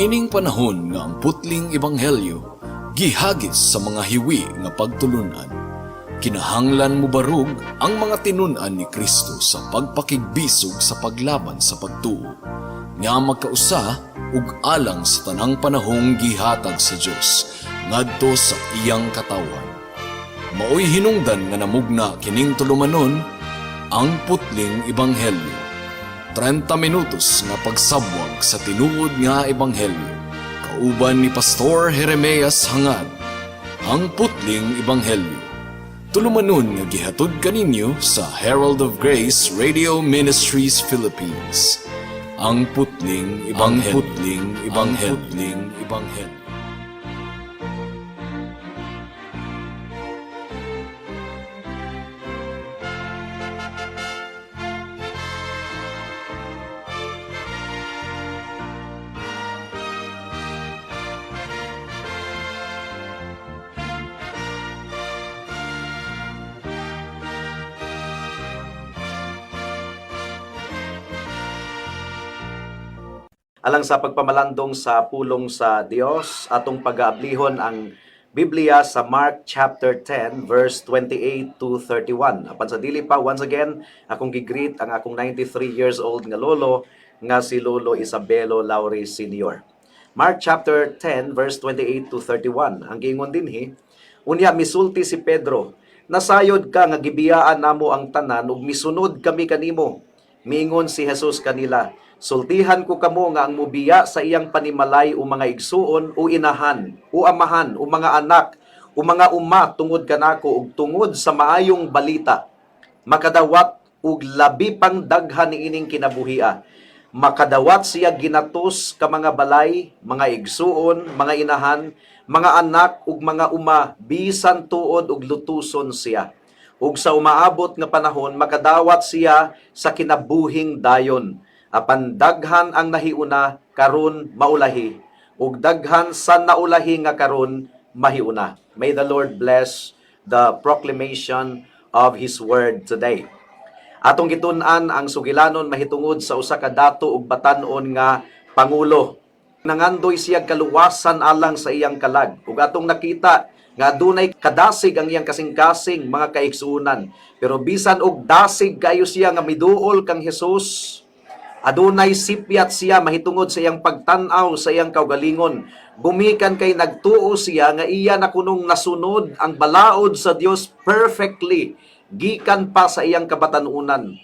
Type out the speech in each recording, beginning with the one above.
Niining panahon nga ang putling ebanghelyo gihagis sa mga hiwi nga pagtulunan. Kinahanglan mo barug ang mga tinun-an ni Kristo sa pagpakigbisog sa paglaban sa pagtuo, nga magkausa ug alang sa tanang panahong gihatag sa Dios ngadto sa iyang katawan. Maoy hinungdan nga namugna kining tulumanon ang putling ebanghelyo. 30 minutos nga pagsabwag sa tinuod nga ebanghelyo. Kauban ni Pastor Jeremias Hangad, ang putling ebanghelyo. Tulumanon nga gihatod kaninyo sa Herald of Grace Radio Ministries Philippines. Ang putling ebanghelyo. Alang sa pagpamalandong sa pulong sa Dios, atong pag-aablihon ang Biblia sa Mark chapter 10 verse 28 to 31. Apan sa dili pa, once again, akong gigreet ang akong 93 years old nga lolo, nga si Lolo Isabelo Lauri Sr. Mark chapter 10 verse 28 to 31. Ang giingon dinhi, unya misulti si Pedro, nasayod ka nga gibiyaan namo ang tanan ug misunod kami kanimo. Miingon si Jesus kanila, sultihan ko kamo nga ang mubiya sa iyang panimalay o mga igsuon o inahan o amahan o mga anak o mga uma tungod kanako ug tungod sa maayong balita. Makadawat ug labi pang daghan niining kinabuhia. Makadawat siya ginatos ka mga balay, mga igsuon, mga inahan, mga anak ug mga uma bisan tuod ug lutuson siya. Ug sa umaabot nga panahon makadawat siya sa kinabuhing dayon. Apan daghan ang nahiuna karon maulahi ug daghan sa naulahi nga karon mahiuna. May the Lord bless the proclamation of His word today. Atong gitun-an ang sugilanon mahitungod sa usa ka dato ug batan-on nga pangulo. Nangandoy siya kaluwasan alang sa iyang kalag. Ug atong nakita nga adunay kadasig ang iyang kasing-kasing mga kaigsuonan. Pero bisan og dasig kayo siya nga miduol kang Hesus, adunay sipyat siya mahitungod sa iyang pagtan-aw sa iyang kaugalingon. Bumikan kay nagtuo siya nga iya na kunong nasunod ang balaod sa Dios perfectly, gikan pa sa iyang kabatanunan.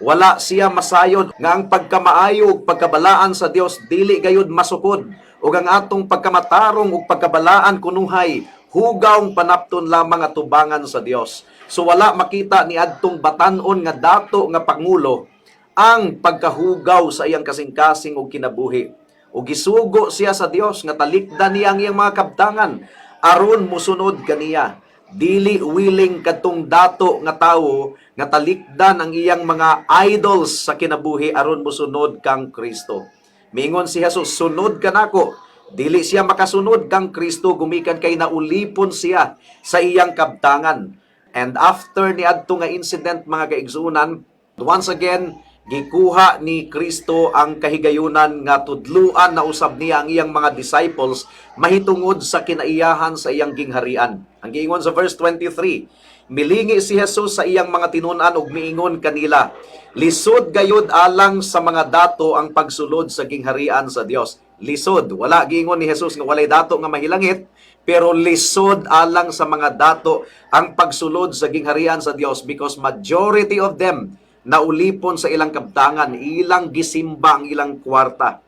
Wala siya masayod nga ang pagkamaayo ug pagkabalaan sa Dios dili gayud masukod, ug ang atong pagkamatarong ug pagkabalaan kunuhay hugawng panapton lamang at tubangan sa Dios. So wala makita ni adtong batan-on nga dato nga pangulo ang pagkahugaw sa iyang kasing-kasing ug kinabuhi. Ug gisugo siya sa Dios nga talikdan niya ang iyang mga kabtangan aron musunod kaniya. Dili willing kadtong dato nga tawo nga talikdan ang iyang mga idols sa kinabuhi aron musunod kang Kristo. Mingon si Jesus, sunod ka nako. Dili siya makasunod kang Kristo gumikan kay naulipon siya sa iyang kabtangan. And after ni adto nga incident mga kaigsuonan, once again gikuha ni Kristo ang kahigayunan nga tudluan na usab niya ang iyang mga disciples mahitungod sa kinaiyahan sa iyang gingharian. Ang giingon sa verse 23, milingi si Jesus sa iyang mga tinun-an ug miingon kanila, lisod gayud alang sa mga dato ang pagsulod sa gingharian sa Dios. Lisod, wala giingon ni Jesus nga walay dato nga mahilangit, pero lisod alang sa mga dato ang pagsulod sa gingharian sa Dios because majority of them naulipon sa ilang kabtangan, ilang gisimba ang ilang kwarta.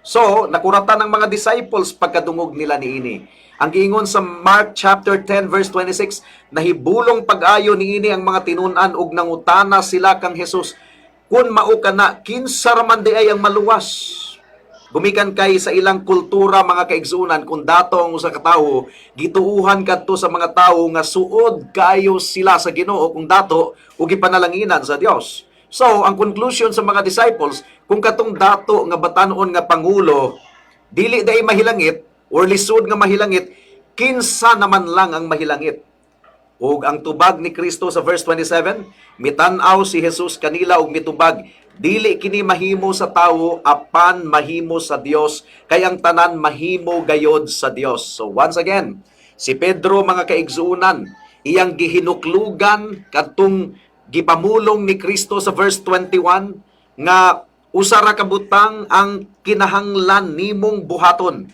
So, nakuratan ng mga disciples pagkadungog nila niini. Ang giingon sa Mark chapter 10 verse 26, nahibulong pag-ayo niini ang mga tinun-an ug nangutana sila kang Jesus, kun mao kana kinsa man di ay ang maluwas. Gumikan kay sa ilang kultura mga kaigsuonan kung dato ang usa ka tawo gituuhan kadto sa mga tawo nga suod kayo sila sa Ginoo kung dato ug gipanalanginan sa Dios. So, ang conclusion sa mga disciples, kung katong dato nga batan-on nga pangulo dili day mahilangit or lisod nga mahilangit, kinsa naman lang ang mahilangit. Ug ang tubag ni Kristo sa verse 27, mitan-aw si Jesus kanila og mitubag, Dili kini mahimo sa tawo, apan mahimo sa Dios, kay ang tanan mahimo gayod sa Dios. So once again, si Pedro mga kaigsuunan, iyang gihinuklugan kadtong gipamulong ni Kristo sa verse 21 nga usa ra ka butang ang kinahanglan nimong buhaton.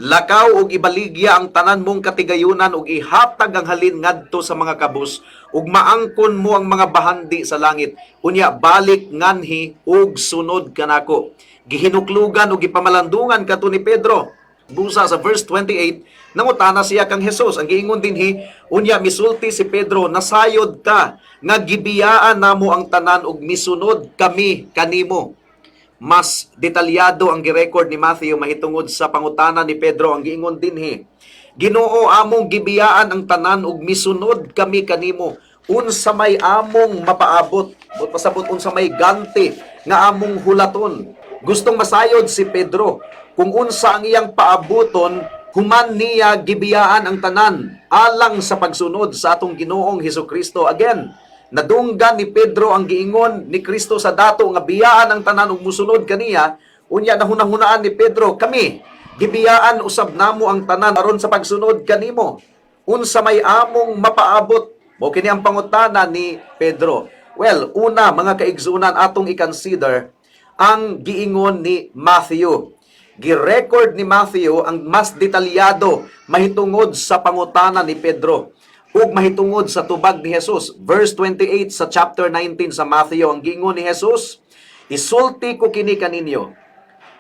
Lakaw ug ibaligya ang tanan mong katigayunan ug ihatag ang halin ngadto sa mga kabus ug maangkon mo ang mga bahandi sa langit. Unya balik nganhi ug sunod kanako. Gihinuklugan ug gipamalandungan kadto ni Pedro. Busa sa verse 28, nangutana siya kang Hesus. Ang giingon dinhi, unya misulti si Pedro, nasayod ka nga gibiyaan namo ang tanan ug misunod kami kanimo. Mas detalyado ang girecord ni Matthew mahitungod sa pangutana ni Pedro. Ang giingon dinhi, Ginoo among gibiyaan ang tanan ug misunod kami kanimo. Unsa may among mapaabot, pasabot unsa may ganti nga among hulaton. Gustong masayod si Pedro kung unsa ang iyang paabuton, human niya gibiyaan ang tanan alang sa pagsunod sa atong Ginoong Hesukristo. Again, nadunggan ni Pedro ang giingon ni Kristo sa dato nga biyaan ang tanan ug musunod kaniya. Unya nahunahunaan ni Pedro, kami gibiyaan usab namo ang tanan aron sa pagsunod kanimo. Unsa may among mapaabot? Mo kini ang pangutana ni Pedro. Well, una mga kaigsunan atong i-consider ang giingon ni Matthew. Girecord ni Matthew ang mas detalyado mahitungod sa pangutana ni Pedro ug mahitungod sa tubag ni Jesus. Verse 28 sa chapter 19 sa Matthew, ang giingon ni Jesus, isulti ko kini kaninyo,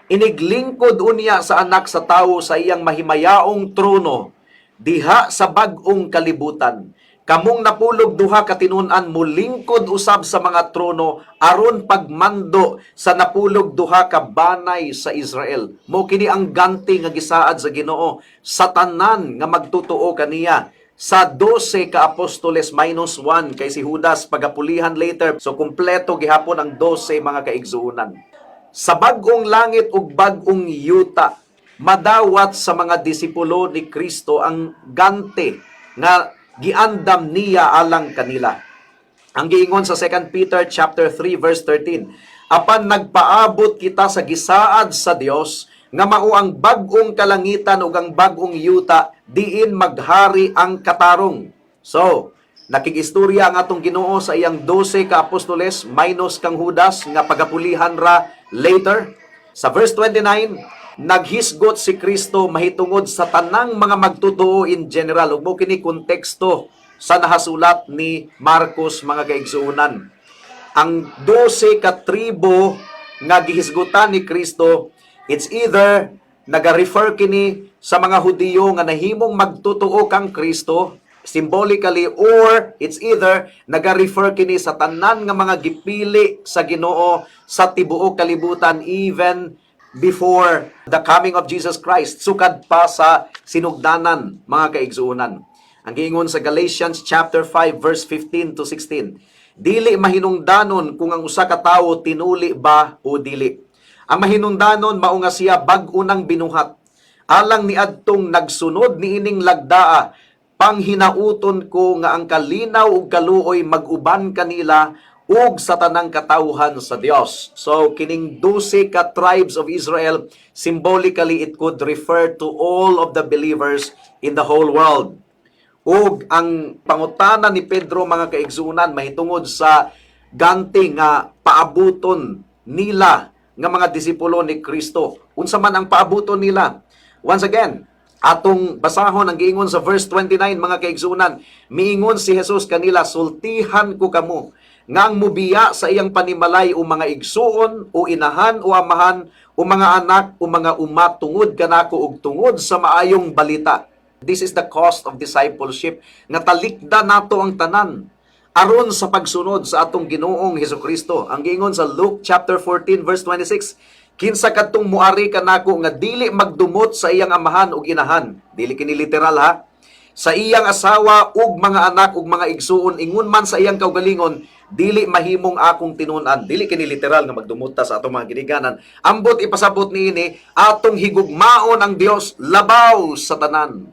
iniglingkod unya sa anak sa tawo sa iyang mahimayaong trono, diha sa bag-ong kalibutan. Kamong napulog duha ka tinun-an mulingkod usab sa mga trono aron pagmando sa napulog duha ka banay sa Israel. Mo kini ang ganti nga gisaad sa Ginoo sa tanan nga magtutoo kaniya. Sa 12 ka apostoles minus 1 kay si Judas pagapulihan later. So kumpleto gihapon ang 12 mga kaigsuunan. Sa bag-ong langit ug bag-ong yuta, madawat sa mga disipulo ni Kristo ang ganti nga giandam niya alang kanila. Ang giingon sa 2 Peter chapter 3 verse 13, apan nagpaabot kita sa gisaad sa Dios nga mao ang bag-ong kalangitan ug ang bag-ong yuta diin maghari ang katarong. So, nakigistorya ang atong Ginoo sa iyang 12 ka apostoles minus kang Judas nga pagapulihan ra later. Sa verse 29, naghisgot si Kristo mahitungod sa tanang mga magtutoo in general. Ug mo kini konteksto sa nahasulat ni Marcos mga kaigsuunan. Ang 12 ka tribo nga gihisgutan ni Kristo, it's either naga-refer kini sa mga Hudiyo nga nahimong magtutoo kang Kristo symbolically, or it's either naga-refer kini sa tanan nga mga gipili sa Ginoo sa tibuok kalibutan even before the coming of Jesus Christ, sukad pa sa sinugdanan mga kaigsuunan. Ang giingon sa Galatians chapter 5 verse 15 to 16, dili mahinungdanon kung ang usa ka tawo tinuli ba o dili. Ang mahinungdanon mao nga siya bag-unang binuhat. Alang ni adtong nagsunod niining lagdaa, panghinauton ko nga ang kalinaw ug kaluoy mag-uban kanila ug sa tanang katawhan sa Dios. So kining 12 ka tribes of Israel, symbolically it could refer to all of the believers in the whole world. Ug ang pangutana ni Pedro mga kaigsuunan mahitungod sa ganti nga paabuton nila nga mga disipulo ni Kristo. Unsa man ang paabuton nila? Once again, atong basahon ang giingon sa verse 29 mga kaigsuunan, miingon si Jesus kanila, sultihan ko kamo nga ang mubiya sa iyang panimalay o mga igsuon o inahan o amahan o mga anak o mga uma tungod kanako ug tungod sa maayong balita. This is the cost of discipleship, nga talikda nato ang tanan aron sa pagsunod sa atong Ginoong Hesukristo. Ang giingon sa Luke chapter 14 verse 26, kinsa kadtong muari kanako nga dili magdumot sa iyang amahan ug inahan, dili kini literal ha, sa iyang asawa ug mga anak ug mga igsuon, ingon man sa iyang kaugalingon, dili mahimong akong tinun-an. Dili kini literal nga magdumuta sa atong mga giniganan. Ambot ipasabot niini, atong higugmaon ang Dios labaw sa tanan.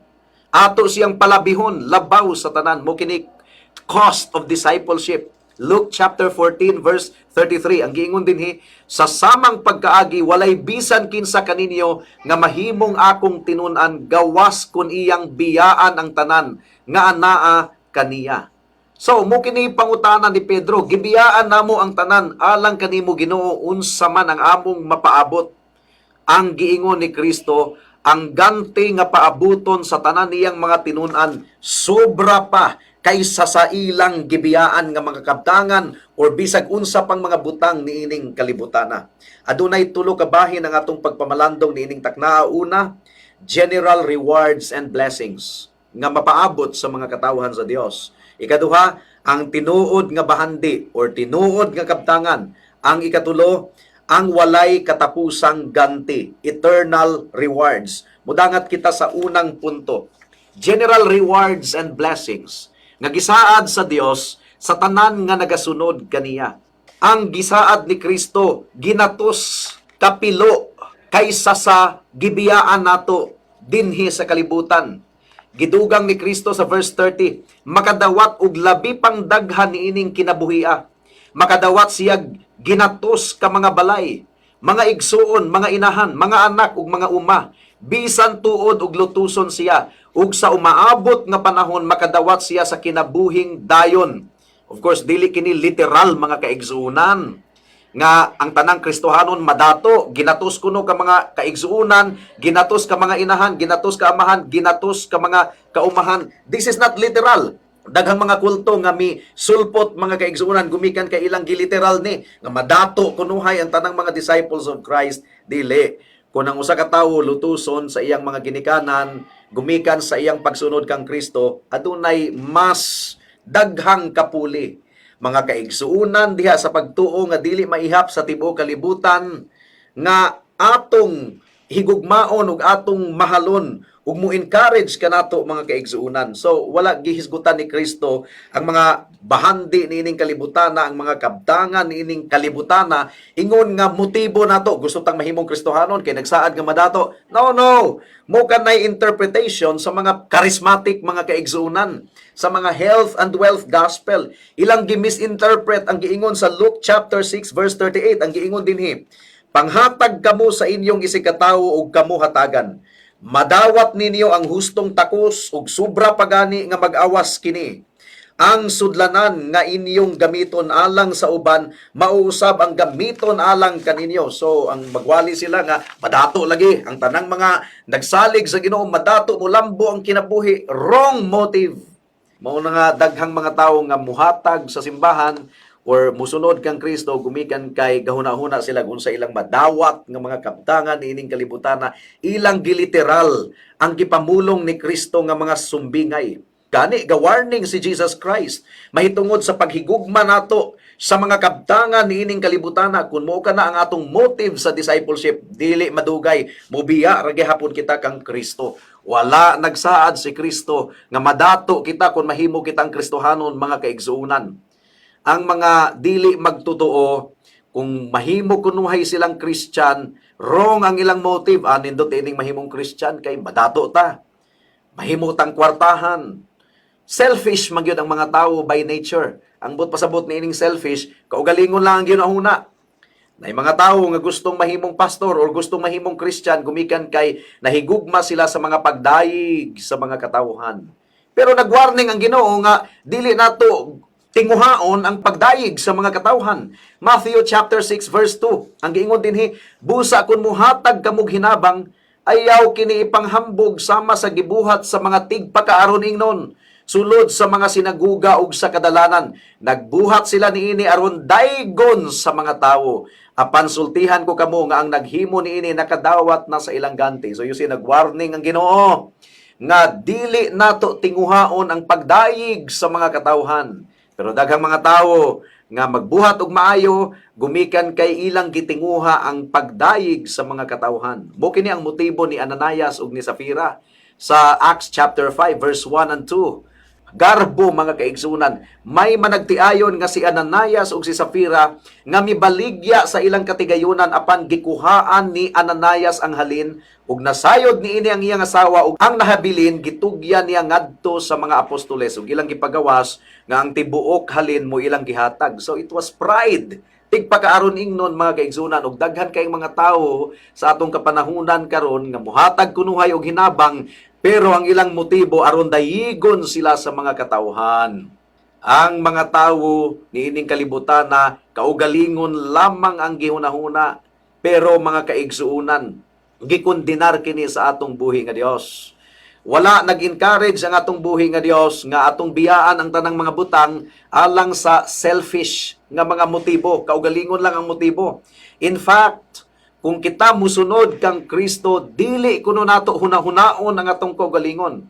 Ato siyang palabihon labaw sa tanan. Mo kini cost of discipleship. Luke chapter 14 verse 33 ang giingon dinhi, sa samang pagkaagi walay bisan kinsa kaninyo nga mahimong akong tinun-an gawas kun iyang biyaan ang tanan nga anaa kaniya. So mo kini pangutana ni Pedro, gibiyaan namo ang tanan alang kanimo Ginoo unsa man ang among mapaabot. Ang giingon ni Kristo, ang ganti nga paabuton sa tanan niyang mga tinun-an sobra pa kaysa sa ilang gibiyaan nga mga kabtangan or bisag unsa pang mga butang niining kalibutana. Adunay tulo ka bahin ang atong pagpamalandong niining taknaa. Una, general rewards and blessings nga mapaabot sa mga katawhan sa Dios. Ikaduha, ang tinuod nga bahandi or tinuod nga kabtangan. Ang ikatulo, ang walay katapusang ganti, eternal rewards. Mudangat kita sa unang punto. General rewards and blessings nga gisaad sa Dios sa tanan nga nagasunod kaniya. Ang gisaad ni Kristo ginatos kapilo kaysa sa gibiyaan nato dinhi sa kalibutan. Gidugang ni Kristo sa verse 30, makadawat og labi pang daghan niining kinabuhia. Makadawat siya ginatos ka mga balay, mga igsuon, mga inahan, mga anak ug mga uma. Bisan tuod og lutuson siya, ug sa umaabot nga panahon makadawat siya sa kinabuhing dayon. Of course, dili kini literal mga kaigsuunan nga ang tanang Kristohanon madato, ginatos kuno ka mga kaigsuunan, ginatos ka mga inahan, ginatos ka amahan, ginatos ka mga kaumahan. This is not literal. Daghang mga kulto nga mi sulpot mga kaigsuunan gumikan kay ilang giliteral ni nga madato kunuhay ang tanang mga disciples of Christ. Dili. Kung ang usa ka tawo lutuson sa iyang mga ginikanan, gumikan sa iyang pagsunod kang Kristo, adunay mas daghang kapuli. Mga kaigsuunan diha sa pagtuo nga dili maihap sa tibuok kalibutan nga atong higugmaon ug atong mahalon ug mo encourage kanato mga kaigsuunan. So wala gihisgutan ni Kristo ang mga bahandi niining kalibutana, ang mga kabtangan niining kalibutana ingon nga motibo nato gusto tang mahimong Kristohanon kay nagsaad nga madato. No. Mo kanay interpretation sa mga charismatic mga kaigsuunan, sa mga health and wealth gospel. Ilang gi-misinterpret ang giingon sa Luke chapter 6 verse 38. Ang giingon dinhi, panghatag kamo sa inyong isikatawo ug kamo hatagan. Madawat ninyo ang hustong takos ug sobra pagani nga mag-awas kini. Ang sudlanan nga inyong gamiton alang sa uban, mauusab ang gamiton alang kaninyo. So, ang magwali sila nga, madato lagi. Ang tanang mga nagsalig sa Ginoo, madato mo lambo ang kinabuhi. Wrong motive. Mauna nga daghang mga tao nga muhatag sa simbahan or musunod kang Kristo, gumikan kay gahuna-huna sila kung sa ilang madawat nga mga kabtangan ining kalibutana, ilang giliteral ang gipamulong ni Kristo nga mga sumbingay. Gani, ga-warning si Jesus Christ, mahitungod sa paghigugma nato sa mga kabtangan niining kalibutana, kung mo ka na ang atong motive sa discipleship, dili madugay, mubiya, ragihapon kita kang Kristo. Wala nagsaad si Kristo nga madato kita kung mahimo kitang Kristohanon mga kaigsuunan. Ang mga dili magtutoo, kung mahimo kunuhay silang Christian, wrong ang ilang motive. Nindot ining mahimong Christian kay madato ta. Mahimo tang kwartahan. Selfish magyud ang mga tao by nature. Ang but pasabot ni ining selfish, kaugalingon lang ang ginahuna. Nay mga tao nga gustong mahimong pastor or gustong mahimong Christian, gumikan kay nahigugma sila sa mga pagdayig sa mga katawhan. Pero nagwarning ang Ginoo nga dili nato tinguhaon ang pagdayig sa mga katawhan. Matthew chapter 6 verse 2. Ang giingon dinhi, busa kun muhatag kamog hinabang, ayaw kini ipanghambog sama sa gibuhat sa mga tigpakaaron ingnon, sulod sa mga sinaguga ug sa kadalanan. Nagbuhat sila niini aron daygon sa mga tawo. Apan sultihan ko kamo nga ang naghimo niini nakadawat na sa ilang ganti. So you see, nagwarning ang Ginoo nga dili nato tinguhaon ang pagdayig sa mga katawhan. Pero daghang mga tawo nga magbuhat og maayo, gumikan kay ilang gitinguha ang pagdayig sa mga katawhan. Mo kini ang motibo ni Ananias ug ni Safira sa Acts chapter 5 verse 1 and 2. garbo mga kaigsunan. May managtiayon nga si Ananias ug si Safira nga mibaligya sa ilang katigayunan apan gikuhaan ni Ananias ang halin ug nasayod niini ang iyang asawa ug ang nahabilin gitugyan niya ngadto sa mga apostoles ug ilang gipagawas nga ang tibuok halin mo ilang gihatag. So it was pride. Tigpakaaron ingnon mga kaigsunan og daghan kayong mga tawo sa atong kapanahunan karon nga muhatag kunuhay og hinabang pero ang ilang motibo aron dayigon sila sa mga katawhan. Ang mga tawo niining kalibutan na kaugalingon lamang ang gihunahuna pero mga kaigsuunan gikondenar kini sa atong buhi nga Dios. Wala nag-encourage ang atong buhi nga Dios nga atong biyaan ang tanang mga butang alang sa selfish nga mga motibo, kaugalingon lang ang motibo. In fact, kung kita musunod kang Kristo, dili kuno nato hunahunaon ang atong kaugalingon.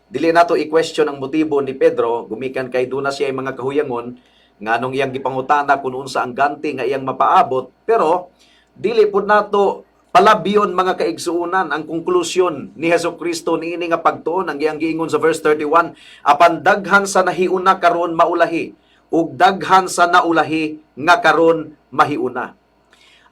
Dili nato i-question ang motibo ni Pedro, gumikan kay duna siya ay mga kahuyangon nga nung iyang gipangutana kung unsa ang ganti nga iyang mapaabot, pero dili pud nato palabyon mga kaigsuunan ang konklusyon ni Hesukristo niini nga pagtuon ang iyang giingon sa verse 31, apan daghan sa nahiuna karon maulahi ug daghan sa naulahi nga karon mahiuna.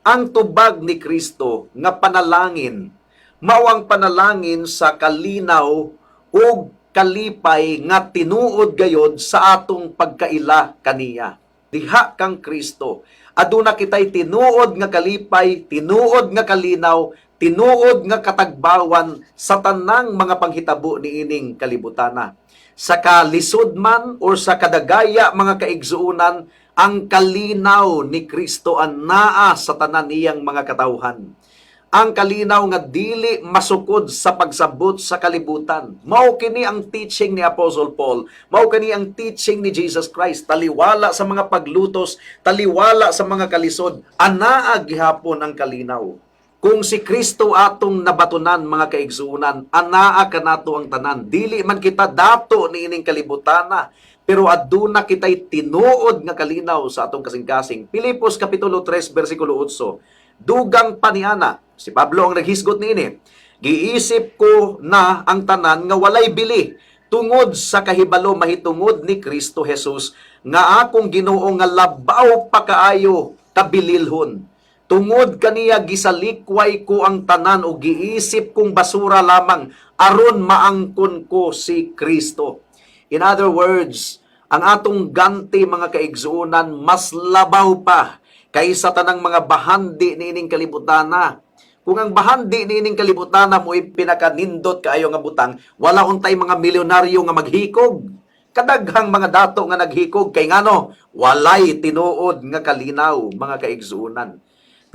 Ang tubag ni Kristo nga panalangin mao ang panalangin sa kalinaw ug kalipay nga tinuod gayod sa atong pagkaila kaniya. Diha kang Kristo, aduna kitay tinuod nga kalipay, tinuod nga kalinaw, tinuod nga katagbawan sa tanang mga panghitabo niining kalibutana. Sa kalisod man or sa kadagaya mga kaigsuunan, ang kalinaw ni Kristo ang naa sa tanan niyang mga katawhan. Ang kalinaw nga dili masukod sa pagsabot sa kalibutan. Mao kini ang teaching ni Apostle Paul. Mao kini ang teaching ni Jesus Christ. Taliwala sa mga paglutos, taliwala sa mga kalisod. Anaa gihapon ang kalinaw. Kung si Kristo atong nabatunan mga kaigsuunan, anaa kanato ang tanan. Dili man kita dato niining kalibutana, pero aduna kitay tinuod nga kalinaw sa atong kasing-kasing. Pilipos kapitulo 3 bersikulo 8. Dugang paniana, si Pablo ang naghisgot niini. Giisip ko na ang tanan nga walay bili tungod sa kahibalo mahitungod ni Kristo Jesus nga akong Ginoo nga labaw pa kaayo kabililhon. Tungod kaniya gisalikway ko ang tanan o giisip kong basura lamang aron maangkon ko si Kristo. In other words, ang atong ganti mga kaigsuunan mas labaw pa kaysa tanang mga bahandi niining kalibutana. Kung ang bahandi niining kalibutana mo pinakanindot kaayo nga butang, wala untay mga milyonaryo nga maghikog. Kadaghang mga dato nga naghikog kay ngano, walay tinuod nga kalinaw mga kaigsuunan.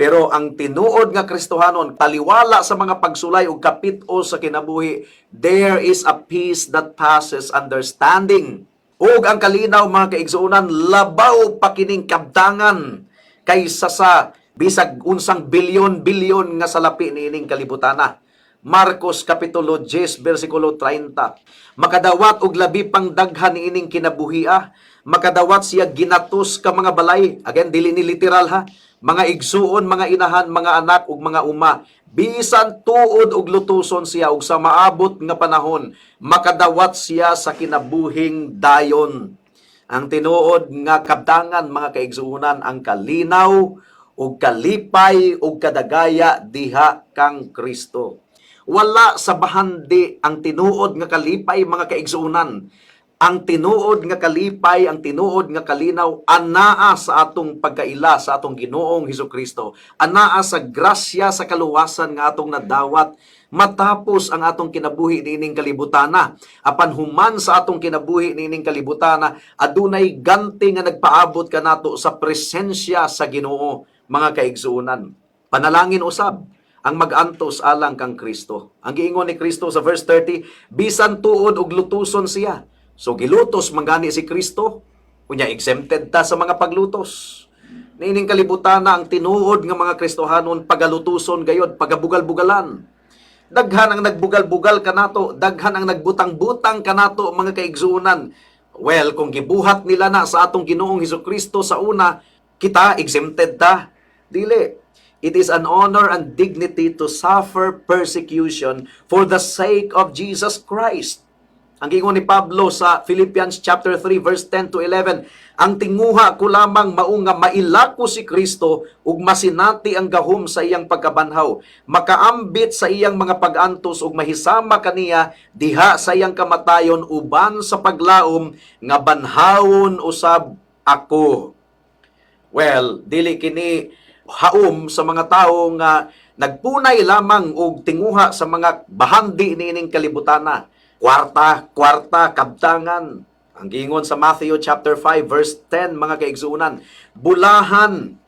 Pero ang tinuod nga Kristohanon, taliwala sa mga pagsulay o kapit-o sa kinabuhi, there is a peace that passes understanding. Ug ang kalinaw mga kaigsuunan, labaw pa kining kabtangan kaysa sa bisag unsang bilyon-bilyon nga salapi niining kalibutana. Marcos kapitulo 10 bersikulo 30. Makadawat og labi pang daghan niining kinabuhia, makadawat siya ginatos ka mga balay. Again, dili ni literal ha. Mga igsuon, mga inahan, mga anak ug mga uma, bisan tuod og lutuson siya ug sa maabot nga panahon makadawat siya sa kinabuhing dayon. Ang tinuod nga kabtangan mga kaigsuonan ang kalinaw ug kalipay ug kadagaya diha kang Kristo. Wala sa bahandi ang tinuod nga kalipay mga kaigsuonan. Ang tinuod nga kalipay, ang tinuod nga kalinaw, anaa sa atong pagkaila sa atong Ginoong Hesukristo. Anaa sa grasya sa kaluwasan nga atong nadawat matapos ang atong kinabuhi niining kalibutana. Apan human sa atong kinabuhi niining kalibutana, adunay ganti nga nagpaabot kanato sa presensya sa Ginoo mga kaigsuonan. Panalangin usab ang mag-antos alang kang Kristo. Ang giingon ni Kristo sa verse 30, bisan tuod og lutuson siya. So gilutos mangani si Kristo, unya exempted ta sa mga paglutos. Niining kalibutana ang tinuod nga mga Kristohanon pagalutuson gayod, pagabugal-bugalan. Daghan ang nagbugal-bugal kanato, daghan ang nagbutang-butang kanato mga kaigsuonan. Well, kung gibuhat nila na sa atong Ginoong Hesukristo sa una, kita exempted ta. Dili. It is an honor and dignity to suffer persecution for the sake of Jesus Christ. Ang gingon ni Pablo sa Philippians chapter 3 verse 10 to 11, ang tinguha ko lamang mao nga mailako si Kristo ug masinati ang gahom sa iyang pagkabanhaw, makaambit sa iyang mga pag-antos ug mahisama kaniya diha sa iyang kamatayon uban sa paglaom nga banhawon usab ako. Well, dili kini haom sa mga tawo nga nagpunay lamang og tinguha sa mga bahandi niining kalibutana. Kwarta, kabtangan. Ang gingon sa Matthew chapter 5 verse 10, mga kaigsuunan, bulahan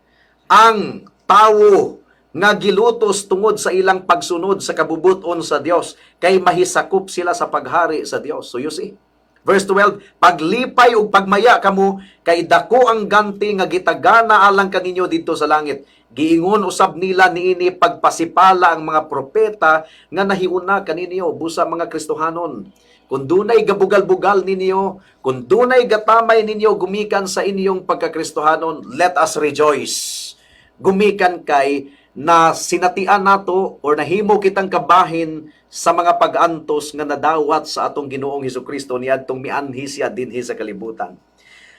ang tawo nga gilutos tungod sa ilang pagsunod sa kabubuton sa Dios kay mahisakop sila sa paghari sa Dios. So you see, verse 12, paglipay ug pagmaya kamo kay dako ang ganti nga gitagana alang kaninyo dito sa langit. Giingon usab nila niini pagpasipala ang mga propeta nga nahiuna kaninyo busa mga Kristohanon. Kung dunay gabugal-bugal ninyo, kung dunay gatamay ninyo gumikan sa inyong pagkakristohanon, let us rejoice. Gumikan kay na sinatian nato or nahimo kitang kabahin sa mga pag-antos nga nadawat sa atong Ginoong Hesukristo niadtong mianhi siya dinhi sa kalibutan.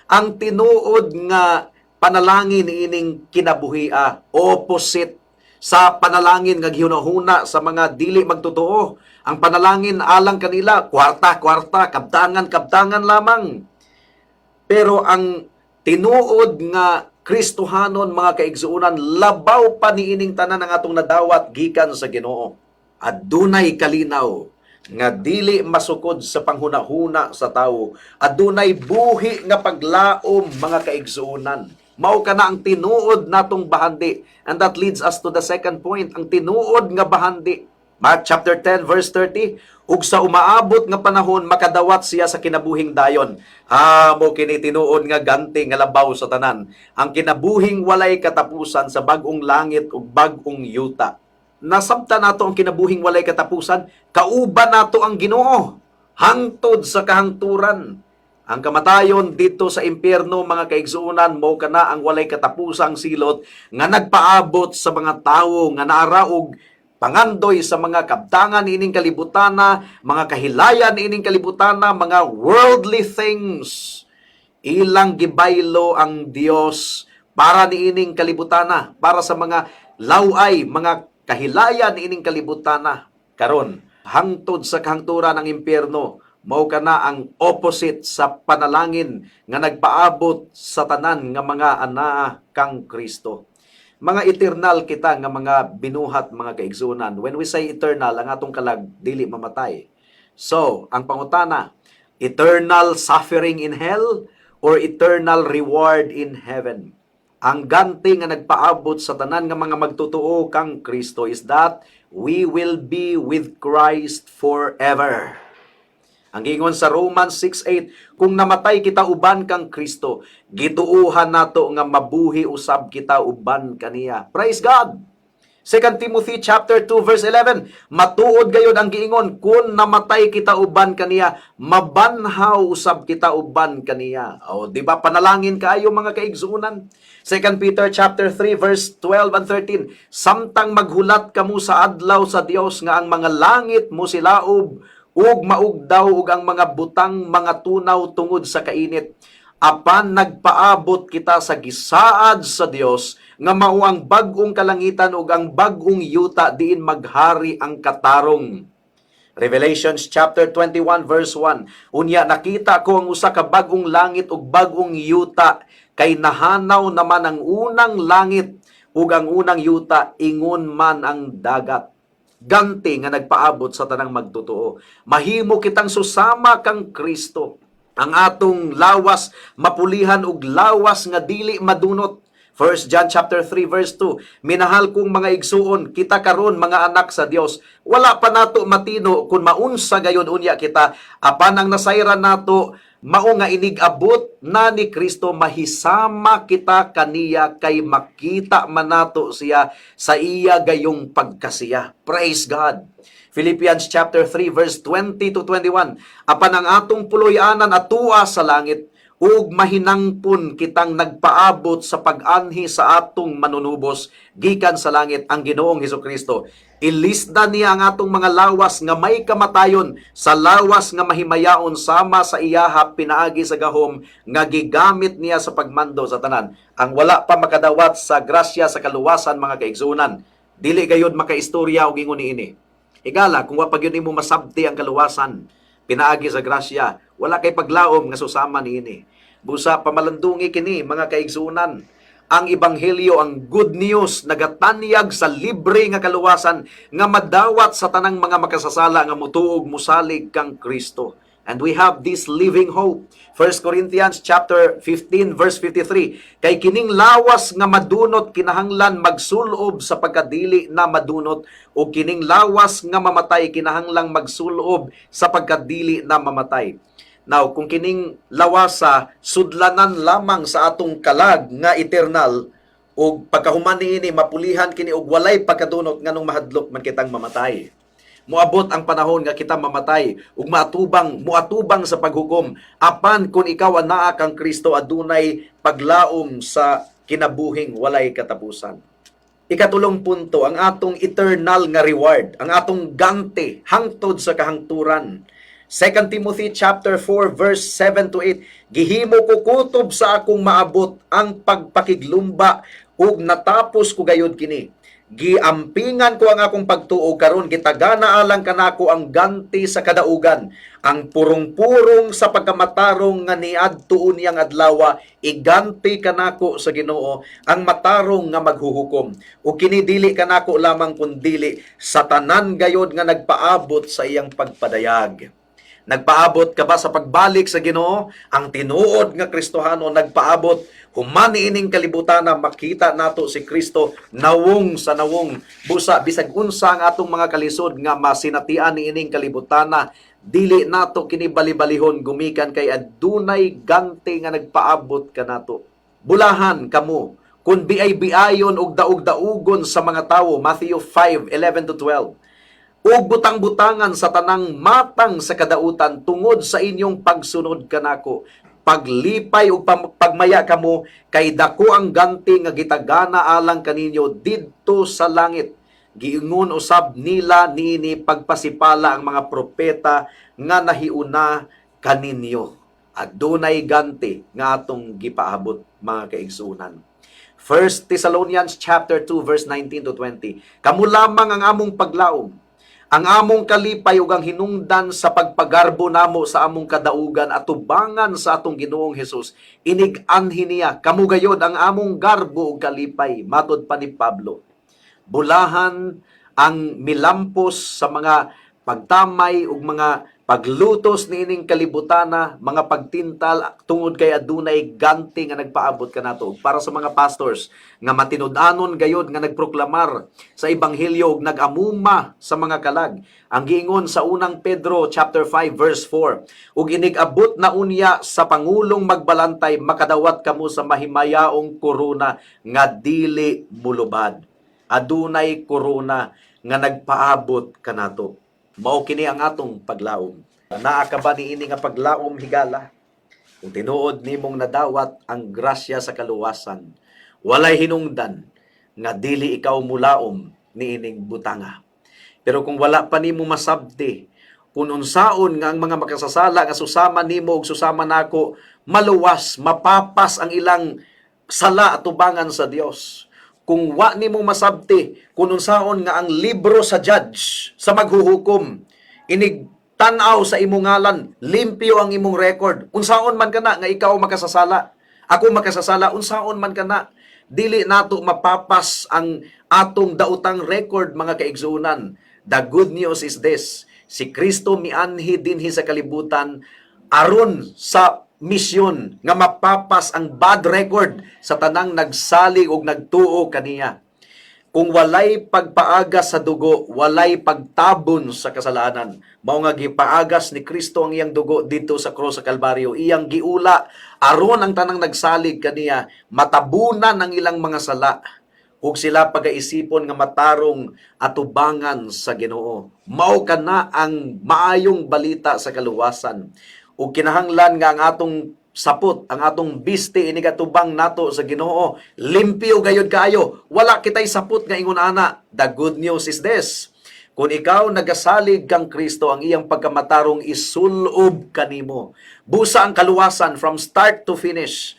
Ang tinuod nga panalangin ining kinabuhia, opposite sa panalangin nga gihunahuna sa mga dili magtotoo. Ang panalangin alang kanila, kwarta, kabtangan lamang. Pero ang tinuod nga Kristohanon, mga kaigsuunan, labaw pa niining tanan ang atong nadawat gikan sa Ginoo. Adunay kalinaw nga dili masukod sa panghunahuna sa tawo. Adunay buhi nga paglaom, mga kaigsuunan. Mao kana ang tinuod natong bahandi. And that leads us to the second point, ang tinuod nga bahandi. Mark chapter 10 verse 30, ug sa umaabot nga panahon makadawat siya sa kinabuhing dayon. Mo kini tinuod nga ganti nga labaw sa tanan. Ang kinabuhing walay katapusan sa bag-ong langit ug bag-ong yuta. Nasabtan nato ang kinabuhing walay katapusan, kauban nato ang Ginoo hangtod sa kahangturan. Ang kamatayon dito sa impyerno, mga kaigsuunan, mao kana ang walay katapusang silot nga nagpaabot sa mga tawo nga naaraog pangandoy sa mga kabtangan ining kalibutana, mga kahilayan ining kalibutana, mga worldly things. Ilang gibaylo ang Dios para niining kalibutana, para sa mga laway, mga kahilayan ining kalibutana. Karon, hangtod sa kahangturan ng impyerno, mao kana ang opposite sa panalangin nga nagpaabot sa tanan nga mga anaa kang Kristo. Mga eternal kita nga mga binuhat, mga kaigsunan. When we say eternal, ang atong kalag dili mamatay. So, ang pangutana, eternal suffering in hell or eternal reward in heaven? Ang ganti nga nagpaabot sa tanan nga mga magtotoo kang Kristo is that we will be with Christ forever. Ang gingon sa Romans 6:8, kung namatay kita uban kang Kristo, gituuhan nato nga mabuhi usab kita uban kaniya. Praise God! 2 Timothy chapter 2 verse 11, matuod gayud ang giingon, kung namatay kita uban kaniya, mabanhaw usab kita uban kaniya. O, di ba panalangin kaayo, mga kaigsuunan? 2 Peter chapter 3 verse 12 and 13, samtang maghulat kamo sa adlaw sa Dios nga ang mga langit mo silaob ug maugdaw ug ang mga butang mga tunaw tungod sa kainit. Apan nagpaabot kita sa gisaad sa Dios nga mao ang bag-ong kalangitan ug ang bag-ong yuta diin maghari ang katarong. Revelations chapter 21 verse 1, unya nakita ko ang usa ka bag-ong langit ug bag-ong yuta, kay nahanaw naman ang unang langit ug ang unang yuta, ingon man ang dagat. Ganti nga nagpaabot sa tanang magtotoo. Mahimo kitang susama kang Kristo. Ang atong lawas mapulihan ug lawas nga dili madunot. 1 John chapter 3 verse 2, minahal kong mga igsuon, kita karon mga anak sa Dios. Wala pa nato matino kung maunsa gayon unya kita, apan ang nasayran nato mao nga inigabot na ni Kristo, mahisama kita kaniya kay makita man nato siya sa iya gayong pagkasiya. Praise God. Philippians chapter 3 verse 20 to 21, apan ang atong puloy-anan atua sa langit, ug mahinangpon kitang nagpaabot sa pag-anhi sa atong manunubos gikan sa langit ang Ginoong Hesukristo. Ilisda niya ang atong mga lawas nga may kamatayon sa lawas nga mahimayaon sama sa iyaha pinaagi sa gahom nga gigamit niya sa pagmando sa tanan. Ang wala pa makadawat sa grasya sa kaluwasan mga kaigsunan, dili gayud makaistorya og ingon niini. Higala kung wa pa gyud nimo masabti ang kaluwasan pinaagi sa grasya, wala kay paglaom nga susama niini. Busa pamalandungi kini mga kaigsunan. Ang ebanghelyo, ang good news nagatanyag sa libre nga kaluwasan nga madawat sa tanang mga makasasala nga motuog mosalig kang Kristo. And we have this living hope. 1 Corinthians chapter 15 verse 53. Kay kining lawas nga madunot kinahanglan magsulob sa pagkadili na madunot, o kining lawas nga mamatay kinahanglang magsulob sa pagkadili na mamatay. Now, kung kining lawasa sudlanan lamang sa atong kalag nga eternal, o pagkahuman niini mapulihan kini og walay pagkadunot nganong mahadlok man kitang mamatay. Moabot ang panahon nga kita mamatay ug muatubang sa paghukom apan kung ikaw anaa kang Kristo adunay paglaom sa kinabuhing walay katapusan. Ikatulong punto, ang atong eternal nga reward, ang atong ganti hangtod sa kahangturan. 2 Timothy chapter 4 verse 7 to 8, gihimo ko kutob sa akong maabot ang pagpakiglumba ug natapos ko gayud kini. Giampingan ko ang akong pagtuo karon gitagana alang kanako ang ganti sa kadaugan, ang purong-purong sa pagkamatarong nga niadtuon niyang adlaw, iganti kanako sa Ginoo ang matarong nga maghuhukom. O kini dili kanako lamang kundili sa tanan gayod nga nagpaabot sa iyang pagpadayag. Nagpaabot ka ba sa pagbalik sa Ginoo? Ang tinuod nga Kristohano nagpaabot. Human ining kalibutan na makita nato si Kristo nawong sa nawong. Busa bisag unsa ang atong mga kalisod nga masinatian ni ining kalibutan na dili nato kini bali-balihon gumikan kay adunay ganti nga nagpaabot ka nato. Bulahan kamo kun biay-biayon og daog-daugon sa mga tawo. Matthew 5:11 to 12. Ug butang-butangan sa tanang matang sa kadautan tungod sa inyong pagsunod kanako. Paglipay ug pagmaya kamo kay dako ang ganti nga gitagana alang kaninyo didto sa langit. Giingon usab nila niini pagpasipala ang mga propeta nga nahiuna kaninyo. Adunay ganti nga atong gipaabot mga kaigsunan. 1 Thessalonians chapter 2 verse 19 to 20. Kamu lamang ang among paglaom, ang among kalipay ug ang hinungdan sa pagpagarbo namo sa among kadaugan at tubangan sa atong Ginoong Hesus. Inig-anhi niya kamo gayod ang among garbo ug kalipay, matud pa ni Pablo. Bulahan ang milampos sa mga pagtamay ug mga paglutos niining kalibutana, mga pagtintal tungod kay adunay ganti nga nagpaabot kanato. Para sa mga pastors nga matinud-anon gayod nga nagproklamar sa ebanghelyo ug nag-amuma sa mga kalag, ang giingon sa unang Pedro chapter 5 verse 4, ug inig-abot na unya sa pangulong magbalantay makadawat kamo sa mahimayaong korona nga dili mulubad. Adunay korona nga nagpaabot kanato. Mao kini ang atong paglaom. Naa ka ba niini nga paglaom higala? Kung tinuod nimong nadawat ang grasya sa kaluwasan, walay hinungdan nga dili ikaw mulaom niining butanga. Pero kung wala pa nimo masabti, kung unsaon nga ang mga makasasala nga susama nimo ug susama nako maluwas, mapapas ang ilang sala at tubangan sa Dios. Kung wa nimo masabti kung unsaon nga ang libro sa judge sa maghuhukom inig tan-aw sa imong ngalan, limpyo ang imong record, unsaon man kana nga ikaw makasasala, ako makasasala, unsaon man kana, dili nato mapapas ang atong daotang record mga kaigsuunan. The good news is this: si Kristo mianhi dinhi sa kalibutan aron sa misyon nga mapapas ang bad record sa tanang nagsalig ug nagtuo kaniya. Kung walay pagpaagas sa dugo, walay pagtabon sa kasalanan. Mao nga gipaagas ni Kristo ang iyang dugo dito sa krus sa Kalbaryo. Iyang giula aron ang tanang nagsalig kaniya matabunan ang ilang mga sala ug sila pagaisipon nga matarong atubangan sa Ginoo. Mao kana ang maayong balita sa kaluwasan. Ug kinahanglan nga ang atong sapot ang atong biste ini katubang nato sa Ginoo, limpyo gayud kaayo, wala kitay sapot nga ingon ana. The good news is this: kung ikaw nagasalig kang Kristo, ang iyang pagkamatarong isulob kanimo. Busa ang kaluwasan from start to finish.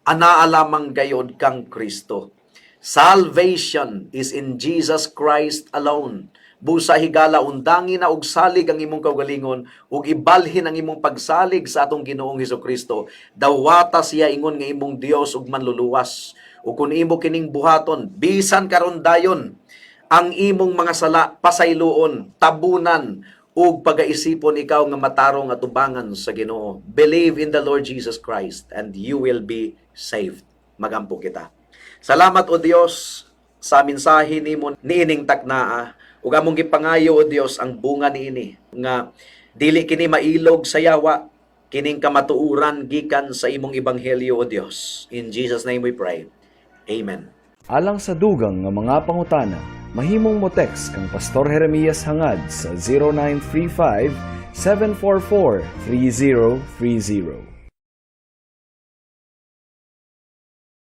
Anaa lamang gayod kang Kristo. Salvation is in Jesus Christ alone. Busa higala undangi na og salig ang imong kaugalingon ug ibalhin ang imong pagsalig sa atong Ginoong Hesukristo. Dawata siya ingon nga imong Dios ug manluluwas. Ug kun imo kining buhaton, bisan karon dayon, ang imong mga sala pasayloon, tabunan ug pagaisipon ikaw nga matarong atubangan sa Ginoo. Believe in the Lord Jesus Christ and you will be saved. Magampo kita. Salamat o Dios sa mensahe nimo niining taknaa. Ug among gipangayo o Dios ang bunga niini nga dili kini mailog sa yawa, kining kamatuuran gikan sa imong ebanghelyo o Dios. In Jesus name we pray. Amen. Alang sa dugang nga mga pangutana, mahimong mo text kang Pastor Jeremias hangad sa 0935 744 3030.